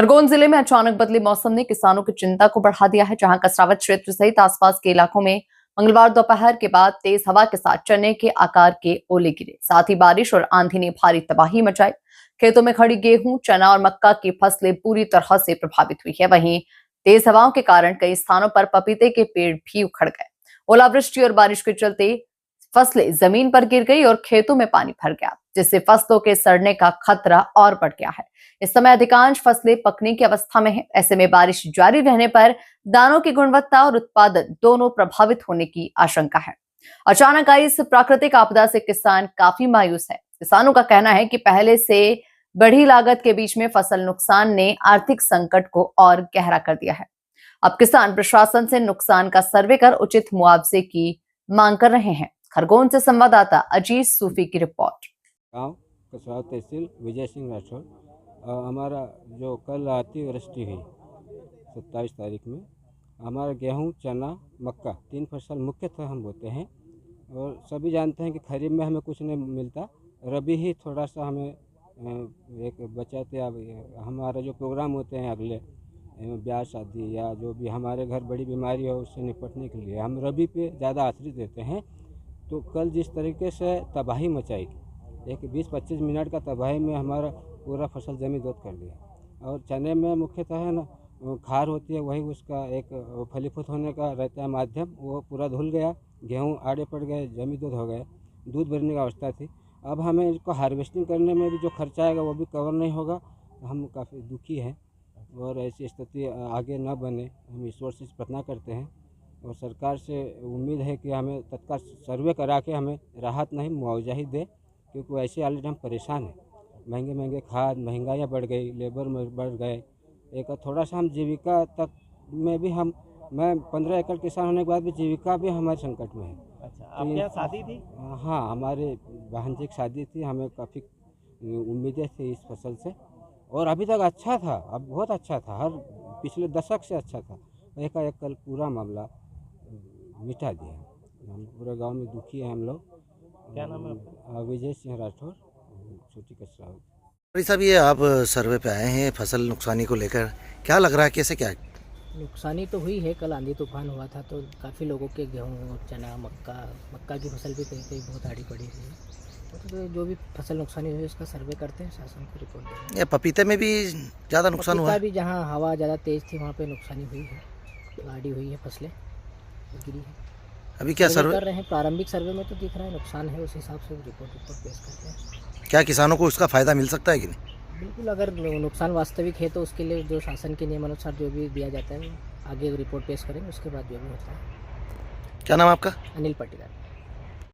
खरगोन जिले में अचानक बदले मौसम ने किसानों की चिंता को बढ़ा दिया है, जहां कसरावत क्षेत्र सहित आसपास के इलाकों में मंगलवार दोपहर के बाद तेज हवा के साथ चने के आकार के ओले गिरे। साथ ही बारिश और आंधी ने भारी तबाही मचाई। खेतों में खड़ी गेहूं, चना और मक्का की फसलें पूरी तरह से प्रभावित हुई है। वहीं तेज हवाओं के कारण कई स्थानों पर पपीते के पेड़ भी उखड़ गए। ओलावृष्टि और बारिश के चलते फसलें जमीन पर गिर गई और खेतों में पानी भर गया, जिससे फसलों के सड़ने का खतरा और बढ़ गया है। इस समय अधिकांश फसलें पकने की अवस्था में है। ऐसे में बारिश जारी रहने पर दानों की गुणवत्ता और उत्पादन दोनों प्रभावित होने की आशंका है। अचानक आई इस प्राकृतिक आपदा से किसान काफी मायूस है। किसानों का कहना है कि पहले से बढ़ी लागत के बीच में फसल नुकसान ने आर्थिक संकट को और गहरा कर दिया है। अब किसान प्रशासन से नुकसान का सर्वे कर उचित मुआवजे की मांग कर रहे हैं। खरगोन से संवाददाता अजीत सूफी की रिपोर्ट। गाँव कसरावत तहसील विजय सिंह राठौर। हमारा जो कल अतिवृष्टि हुई 27 तारीख में, हमारा गेहूं, चना, मक्का 3 फसल मुख्यतः हम बोते हैं। और सभी जानते हैं कि खरीफ में हमें कुछ नहीं मिलता, रबी ही थोड़ा सा हमें एक बचाते। अब हमारा जो प्रोग्राम होते हैं अगले ब्याह शादी या जो भी हमारे घर बड़ी बीमारी हो उससे निपटने के लिए हम रबी पे ज़्यादा आश्रित रहते हैं। तो कल जिस तरीके से तबाही मचाई, एक 20-25 मिनट का तबाही में हमारा पूरा फसल जमीन दोद कर दिया। और चने में मुख्यतः है ना खार होती है, वही उसका एक फलीभूत होने का रहता है माध्यम, वो पूरा धुल गया। गेहूं आड़े पड़ गए, जमीन दोद हो गए, दूध भरने का अवस्था थी। अब हमें इसको हार्वेस्टिंग करने में भी जो खर्चा आएगा वो भी कवर नहीं होगा। हम काफ़ी दुखी हैं और ऐसी स्थिति आगे न बने, हम ईश्वर से प्रार्थना करते हैं। और सरकार से उम्मीद है कि हमें तत्काल सर्वे करा के हमें राहत नहीं मुआवजा ही दे, क्योंकि वैसे ऑलरेडी हम परेशान हैं। महंगे खाद, महंगाइयाँ बढ़ गई, लेबर में बढ़ गए। एक थोड़ा सा हम जीविका तक में भी मैं 15 एकड़ किसान होने के बाद भी जीविका भी हमारे संकट में है। अच्छा, आपके यहाँ शादी थी? हाँ, हमारे बहन जी की शादी थी। हमें काफ़ी उम्मीदें थी इस फसल से और अभी तक अच्छा था, अब बहुत अच्छा था, हर पिछले दशक से अच्छा था। एकाएक कल पूरा मामला मिटा दिया। हम पूरे गांव में दुखी हैं हम लोग। क्या नाम है आपका? विजय सिंह राठौर, छोटी कसरावत। साहब, ये आप सर्वे पे आए हैं फसल नुकसानी को लेकर, क्या लग रहा है, कैसे क्या? नुकसानी तो हुई है। कल आंधी तूफान हुआ था तो काफ़ी लोगों के गेहूँ, चना, मक्का की फसल भी कहीं कहीं बहुत आड़ी पड़ी हुई है। तो जो भी फसल नुकसानी हुई उसका सर्वे करते हैं, शासन को रिपोर्ट देंगे। ये पपीते में भी ज़्यादा नुकसान हुआ है? भी जहाँ हवा ज़्यादा तेज़ थी वहाँ पे नुकसानी हुई है, आड़ी हुई है, फसलें गिरी है। अभी क्या सर्वे कर रहे हैं? प्रारंभिक सर्वे में तो दिख रहा है नुकसान है, उस हिसाब से रिपोर्ट पेश करते हैं। क्या किसानों को उसका फ़ायदा मिल सकता है कि नहीं? बिल्कुल, अगर नुकसान वास्तविक है तो उसके लिए जो शासन के नियमानुसार जो भी दिया जाता है वो आगे रिपोर्ट पेश करेंगे, उसके बाद जो भी होता है। क्या नाम आपका? अनिल पाटीदार।